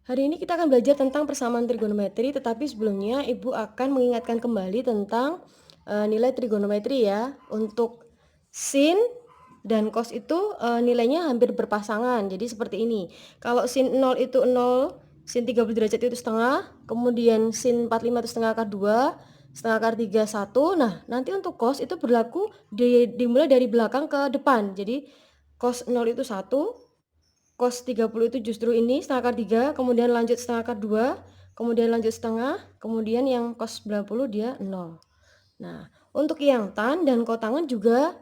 Hari ini kita akan belajar tentang persamaan trigonometri, tetapi sebelumnya Ibu akan mengingatkan kembali tentang nilai trigonometri ya. Untuk sin dan cos itu nilainya hampir berpasangan. Jadi seperti ini. Kalau sin 0 itu 0, sin 30 derajat itu setengah, kemudian sin 45 itu setengah akar 2, setengah akar 3 1. Nah, nanti untuk cos itu berlaku dimulai dari belakang ke depan. Jadi cos 0 itu 1, cos 30 itu justru ini setengah akar 3, kemudian lanjut setengah akar 2, kemudian lanjut setengah, kemudian yang cos 90 dia 0. Nah, untuk yang tan dan kotangan juga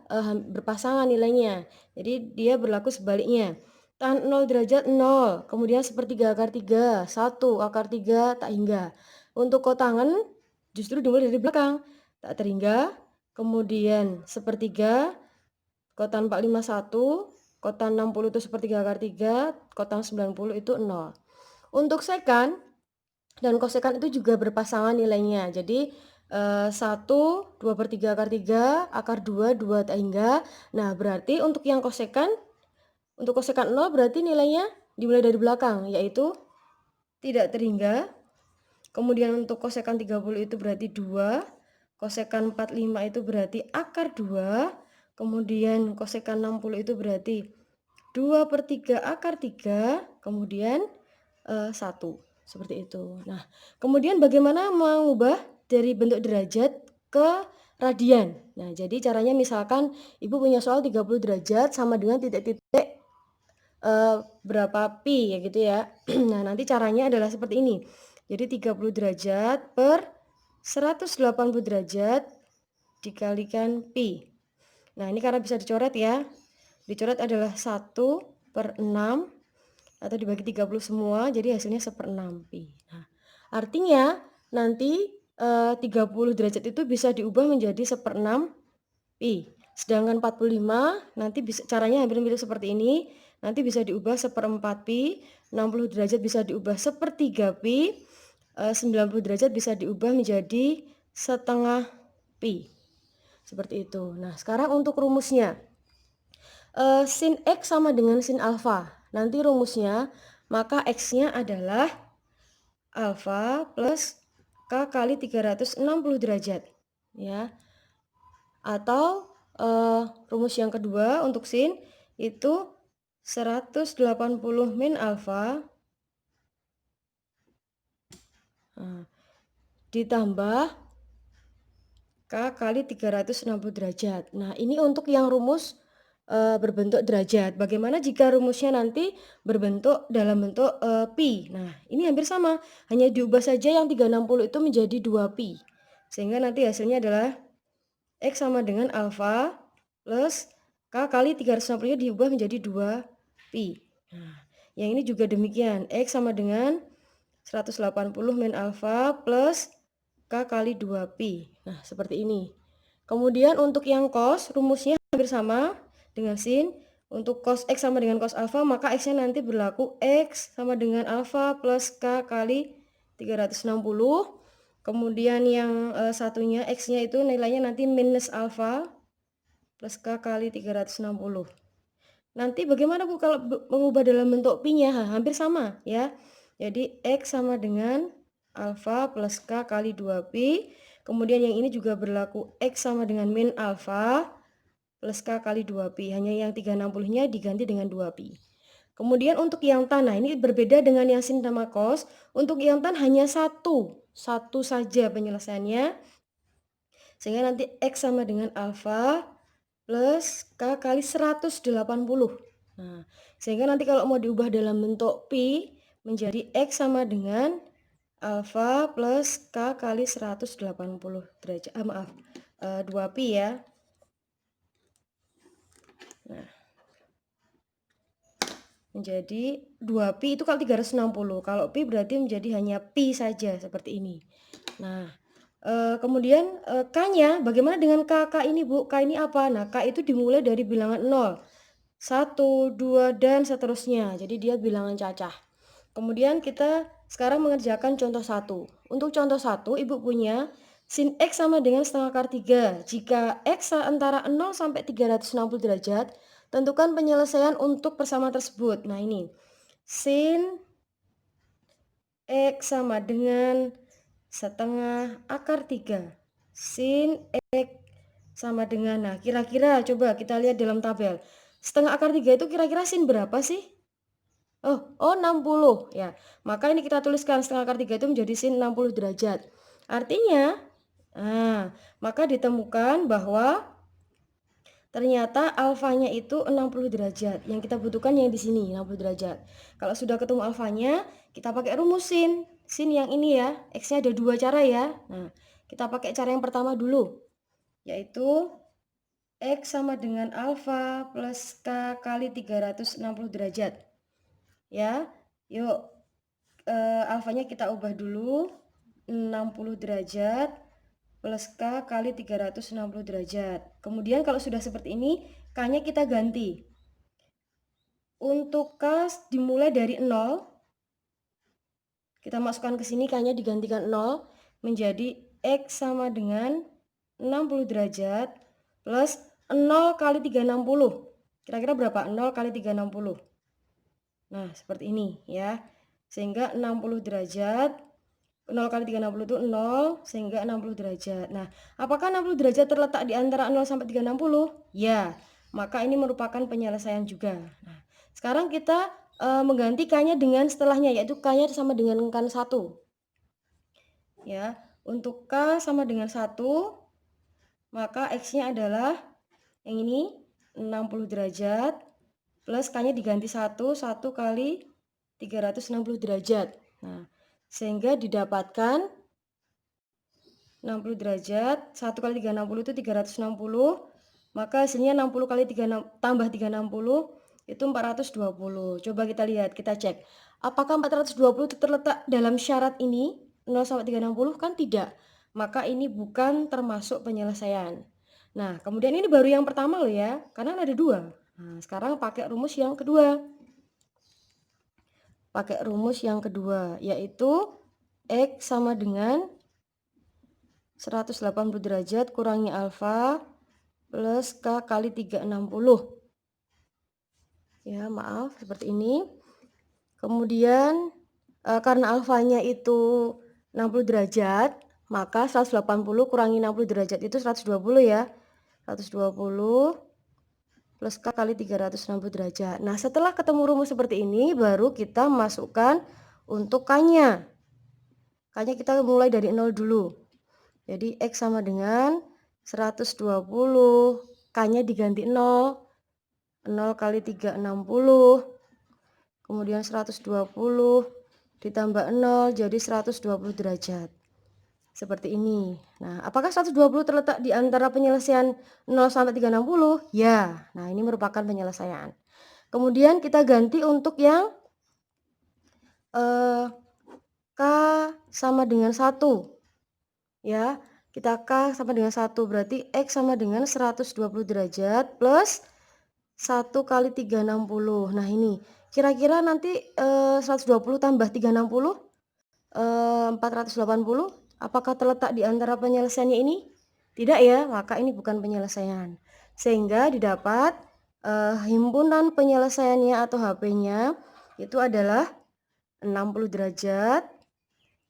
berpasangan nilainya. Jadi dia berlaku sebaliknya. Tan 0 derajat 0, kemudian sepertiga akar 3, 1 akar 3 tak hingga. Untuk kotangan justru dimulai dari belakang. Tak terhingga, kemudian sepertiga, kotan 451, kotan 60 itu sepertiga akar 3, kotan 90 itu 0. Untuk sekan dan kosekan itu juga berpasangan nilainya. Jadi 1, 2/3 akar 3, akar 2, 2 tak hingga. Nah, berarti untuk yang kosekan, untuk kosekan 0 berarti nilainya dimulai dari belakang, yaitu tidak terhingga. Kemudian untuk kosekan 30 itu berarti 2, kosekan 45 itu berarti akar 2, kemudian kosekan 60 itu berarti 2/3 akar 3, kemudian 1, seperti itu. Nah, kemudian bagaimana mengubah dari bentuk derajat ke radian? Nah, jadi caranya misalkan Ibu punya soal 30 derajat sama dengan titik-titik berapa pi ya gitu ya. Nah, nanti caranya adalah seperti ini. Jadi 30 derajat per 180 derajat dikalikan pi. Nah, ini karena bisa dicoret ya. Dicoret adalah 1/6 atau dibagi 30 semua, jadi hasilnya 1/6 pi. Nah, artinya nanti 30 derajat itu bisa diubah menjadi 1/6 pi. Sedangkan 45 nanti bisa caranya hampir mirip seperti ini. Nanti bisa diubah 1/4 pi, 60 derajat bisa diubah 1/3 pi, 90 derajat bisa diubah menjadi setengah pi. Seperti itu. Nah, sekarang untuk rumusnya. Sin X sama dengan sin alfa. Nanti rumusnya, maka X-nya adalah alfa plus K kali 360 derajat. Ya. Atau rumus yang kedua untuk sin itu 180 min alfa ditambah K kali 360 derajat. Nah, ini untuk yang rumus berbentuk derajat. Bagaimana jika rumusnya nanti berbentuk dalam bentuk pi? Nah, ini hampir sama, hanya diubah saja yang 360 itu menjadi 2 pi. Sehingga nanti hasilnya adalah X sama dengan alfa plus K kali 360-nya diubah menjadi 2 pi. Nah, yang ini juga demikian, X sama dengan 180 min alfa plus K kali 2 pi. Nah, seperti ini. Kemudian untuk yang cos, rumusnya hampir sama dengan sin. Untuk cos X sama dengan cos alfa, maka X-nya nanti berlaku X sama dengan alfa plus K kali 360. Kemudian yang satunya X-nya itu nilainya nanti minus alfa plus K kali 360. Nanti bagaimana Bu kalau mengubah dalam bentuk pi-nya? Hampir sama ya. Jadi X sama dengan alfa plus K kali 2 pi. Kemudian yang ini juga berlaku X sama dengan min alfa plus K kali 2 pi. Hanya yang 360-nya diganti dengan 2 pi. Kemudian untuk yang tan, nah ini berbeda dengan yang sin sama cos. Untuk yang tan hanya satu saja penyelesaiannya. Sehingga nanti X sama dengan alfa plus K kali 180. Nah, sehingga nanti kalau mau diubah dalam bentuk pi menjadi X sama dengan alfa plus K kali 180 derajat. Maaf, 2 pi ya. Nah, menjadi 2 pi itu kalau 360. Kalau pi berarti menjadi hanya pi saja seperti ini. Nah, kemudian K-nya bagaimana dengan K ini Bu? K ini apa? Nah, K itu dimulai dari bilangan 0. 1, 2, dan seterusnya. Jadi dia bilangan cacah. Kemudian kita sekarang mengerjakan contoh 1. Untuk contoh 1, Ibu punya sin X sama dengan setengah akar 3. Jika X antara 0 sampai 360 derajat, tentukan penyelesaian untuk persamaan tersebut. Nah, ini sin X sama dengan setengah akar 3. Sin X sama dengan, nah kira-kira coba kita lihat dalam tabel. Setengah akar 3 itu kira-kira sin berapa sih? Oh 60 ya. Maka ini kita tuliskan setengah akar 3 itu menjadi sin 60 derajat. Artinya, maka ditemukan bahwa ternyata alfanya itu 60 derajat. Yang kita butuhkan yang di sini 60 derajat. Kalau sudah ketemu alfanya, kita pakai rumus sin. Sin yang ini ya, X-nya ada dua cara ya. Nah, kita pakai cara yang pertama dulu, yaitu X sama dengan alfa plus K kali 360 derajat. Ya, yuk alfanya kita ubah dulu, 60 derajat plus K kali 360 derajat. Kemudian kalau sudah seperti ini, K-nya kita ganti. Untuk K dimulai dari 0, kita masukkan ke sini, K-nya digantikan 0, menjadi X sama dengan 60 derajat plus 0 kali 360. Kira-kira berapa? 0 kali 360. Nah, seperti ini ya. Sehingga 60 derajat 0 kali 360 itu 0, sehingga 60 derajat. Nah, apakah 60 derajat terletak di antara 0 sampai 360? Ya, maka ini merupakan penyelesaian juga. Nah, sekarang kita mengganti K-nya dengan setelahnya, yaitu K-nya sama dengan kan 1. Ya, untuk K sama dengan 1, maka X-nya adalah yang ini, 60 derajat, plus K-nya diganti 1 kali 360 derajat. Nah, sehingga didapatkan 60 derajat, 1 kali 360 itu 360, maka hasilnya 60 kali 3 tambah 360 itu 420. Coba kita lihat, kita cek. Apakah 420 itu terletak dalam syarat ini, 0 sampai 360? Kan tidak. Maka ini bukan termasuk penyelesaian. Nah, kemudian ini baru yang pertama loh ya, karena ada dua. Nah, sekarang pakai rumus yang kedua. Pakai rumus yang kedua, yaitu X sama dengan 180 derajat kurangi alfa plus K kali 360. Ya, maaf, seperti ini. Kemudian, karena alfanya itu 60 derajat, maka 180 kurangi 60 derajat itu 120 ya. 120 plus K kali 360 derajat. Nah, setelah ketemu rumus seperti ini, baru kita masukkan untuk K-nya. K-nya kita mulai dari 0 dulu. Jadi X sama dengan 120, K-nya diganti 0, 0 kali 360, kemudian 120 ditambah 0 jadi 120 derajat. Seperti ini. Nah, apakah 120 terletak di antara penyelesaian 0 sampai 360? Ya, nah ini merupakan penyelesaian. Kemudian kita ganti untuk yang K sama dengan 1. Ya, kita K sama dengan 1, berarti X sama dengan 120 derajat plus 1 kali 360. Nah, ini kira-kira nanti 120 tambah 360 480. Apakah terletak di antara penyelesaiannya ini? Tidak ya, maka ini bukan penyelesaian. Sehingga didapat himpunan penyelesaiannya atau HP-nya itu adalah 60 derajat.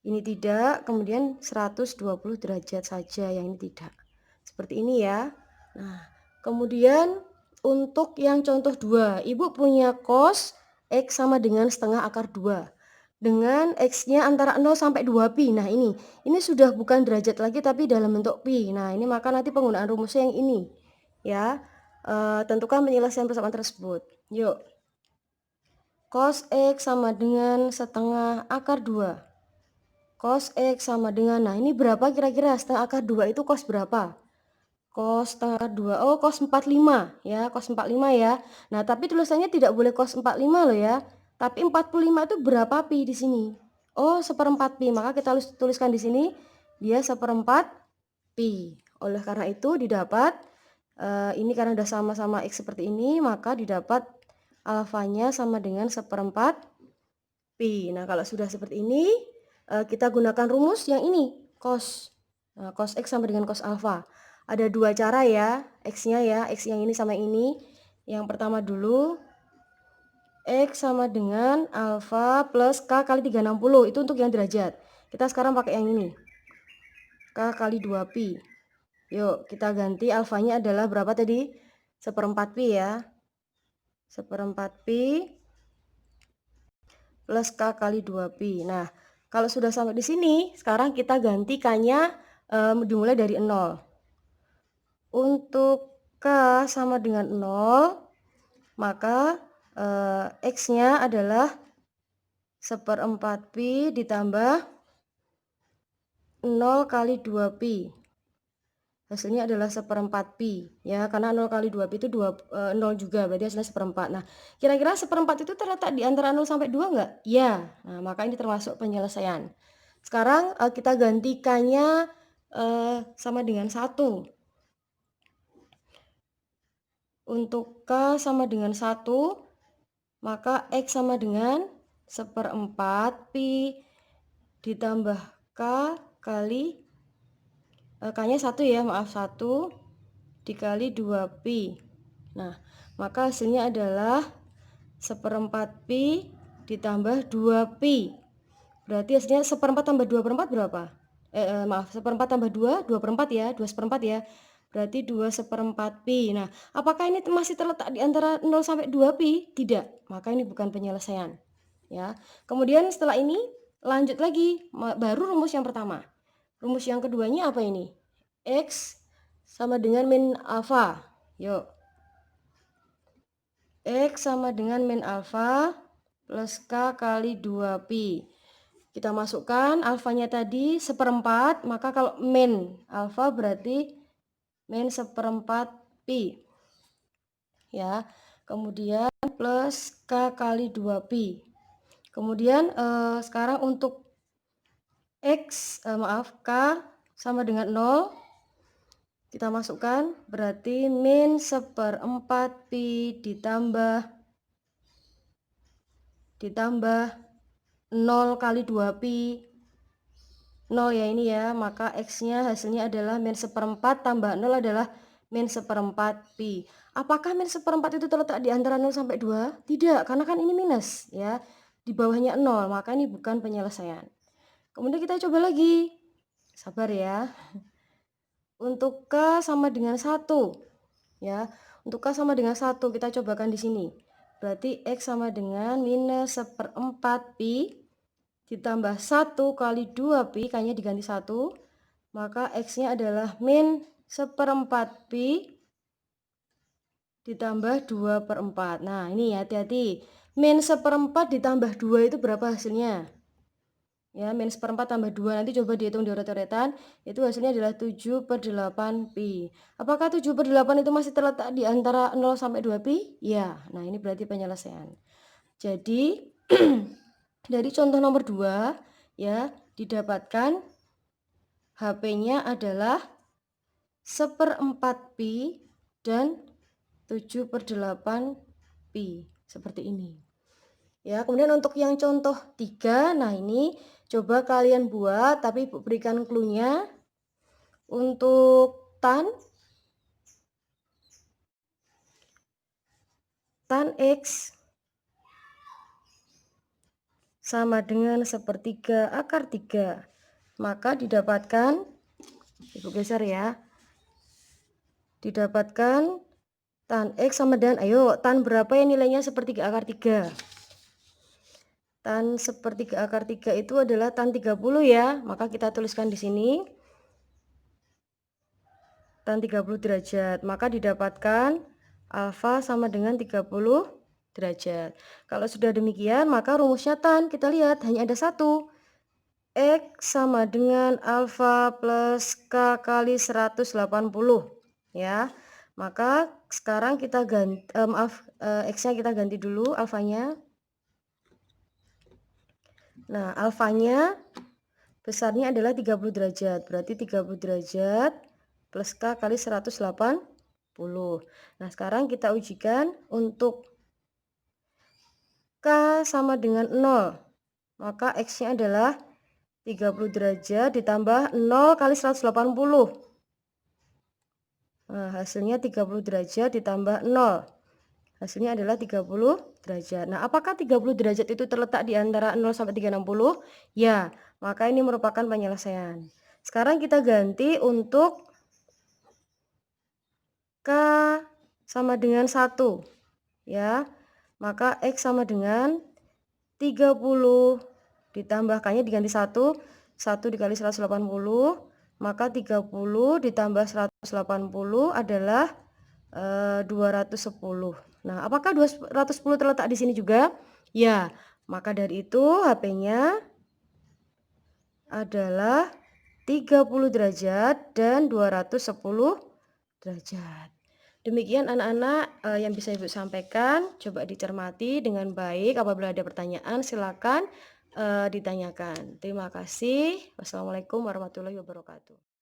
Ini tidak, kemudian 120 derajat saja, yang ini tidak. Seperti ini ya. Nah, kemudian untuk yang contoh 2, Ibu punya cos X sama dengan setengah akar 2. Dengan X-nya antara 0 sampai 2 pi. Nah, ini sudah bukan derajat lagi tapi dalam bentuk pi. Nah, ini maka nanti penggunaan rumusnya yang ini. Ya, tentukan penyelesaian persamaan tersebut. Yuk. Cos X sama dengan setengah akar 2. Cos X sama dengan, nah ini berapa kira-kira? Setengah akar 2 itu cos berapa? Cos setengah akar 2, oh cos 45 ya, cos 45 ya. Nah, tapi tulisannya tidak boleh cos 45 loh ya. Tapi 45 itu berapa pi di sini? Oh, seperempat pi. Maka kita tuliskan di sini dia seperempat pi. Oleh karena itu didapat ini karena udah sama-sama X seperti ini, maka didapat alfanya sama dengan seperempat pi. Nah, kalau sudah seperti ini, kita gunakan rumus yang ini, cos. Nah, cos X sama dengan cos alfa. Ada dua cara ya, X-nya ya, X yang ini sama yang ini. Yang pertama dulu, X sama dengan alfa plus K kali 360. Itu untuk yang derajat. Kita sekarang pakai yang ini. K kali 2pi. Yuk, kita ganti alfanya adalah berapa tadi? 1/4 pi ya. 1/4 pi plus K kali 2pi. Nah, kalau sudah sampai di sini, sekarang kita ganti K-nya dimulai dari 0. Untuk K sama dengan 0, maka X-nya adalah 1/4 pi ditambah 0 kali 2pi. Hasilnya adalah 1/4 pi ya, karena 0 kali 2pi itu 0 juga, berarti hasilnya 1/4. Nah, kira-kira 1/4 itu terletak di antara 0 sampai 2 enggak? Ya. Nah, maka ini termasuk penyelesaian. Sekarang kita ganti K-nya sama dengan 1. Untuk K sama dengan 1, maka X sama dengan 1/4 pi ditambah K kali K-nya 1 ya, maaf 1 dikali 2pi. Nah, maka hasilnya adalah 1/4 pi ditambah 2pi. Berarti hasilnya 1/4 tambah 2/4 berapa? Maaf, 1/4 tambah 2, 2/4 ya, 2/4 ya. Berarti 2/4 pi. Nah, apakah ini masih terletak di antara 0 sampai 2 pi? Tidak, maka ini bukan penyelesaian. Ya. Kemudian setelah ini lanjut lagi, baru rumus yang pertama. Rumus yang keduanya apa ini? X sama dengan min alfa. Yuk. X sama dengan min alfa plus K kali 2pi. Kita masukkan alfanya tadi 1/4, maka kalau min alfa berarti min 1/4 pi. Ya. Kemudian plus K kali 2pi. Kemudian sekarang untuk X, K sama dengan 0, kita masukkan berarti min 1/4 pi ditambah 0 kali 2pi. 0 ya ini ya, maka X-nya hasilnya adalah min 1/4 tambah 0 adalah min 1/4 pi. Apakah min 1/4 itu terletak di antara 0 sampai 2? Tidak, karena kan ini minus ya. Di bawahnya 0, maka ini bukan penyelesaian. Kemudian kita coba lagi. Sabar ya. Untuk K sama dengan 1 ya. Untuk K sama dengan 1 kita cobakan di sini. Berarti X sama dengan minus 1/4 pi ditambah 1 kali 2pi, K-nya diganti 1. Maka X-nya adalah min 1/4 pi ditambah 2/4. Nah, ini hati-hati. Min 1/4 ditambah 2 itu berapa hasilnya? Ya, min 1/4 tambah 2, nanti coba dihitung di uret-uretan, itu hasilnya adalah 7/8 pi. Apakah 7/8 itu masih terletak di antara 0 sampai 2 pi? Ya, nah ini berarti penyelesaian. Jadi, dari contoh nomor 2, ya, didapatkan HP-nya adalah 1/4 pi dan 7/8 pi, seperti ini. Ya, kemudian untuk yang contoh 3, nah ini coba kalian buat, tapi Ibu berikan clue-nya. Untuk tan X sama dengan 1/3 akar 3, maka didapatkan, Ibu geser ya, didapatkan tan X sama dengan, ayo, tan berapa yang nilainya 1/3 akar 3? Tan 1/3 akar 3 itu adalah tan 30 ya, maka kita tuliskan di sini tan 30 derajat, maka didapatkan alfa sama dengan 30 derajat. Kalau sudah demikian, maka rumusnya tan, kita lihat hanya ada satu. X sama dengan alfa plus K kali 180 ya. Maka sekarang kita ganti, X-nya kita ganti dulu alfanya. Nah, alfanya besarnya adalah 30 derajat, berarti 30 derajat plus K kali 180. Nah, sekarang kita ujikan untuk K sama dengan 0, maka X-nya adalah 30 derajat ditambah 0 kali 180. Nah, hasilnya 30 derajat ditambah 0. Hasilnya adalah 30 derajat. Nah, apakah 30 derajat itu terletak di antara 0 sampai 360? Ya, maka ini merupakan penyelesaian. Sekarang kita ganti untuk K sama dengan 1, ya. Maka X sama dengan 30, ditambahkannya diganti 1, 1 dikali 180, maka 30 ditambah 180 adalah 210. Nah, apakah 210 terletak di sini juga? Ya, maka dari itu HP-nya adalah 30 derajat dan 210 derajat. Demikian anak-anak yang bisa Ibu sampaikan, coba dicermati dengan baik. Apabila ada pertanyaan silakan ditanyakan. Terima kasih. Wassalamualaikum warahmatullahi wabarakatuh.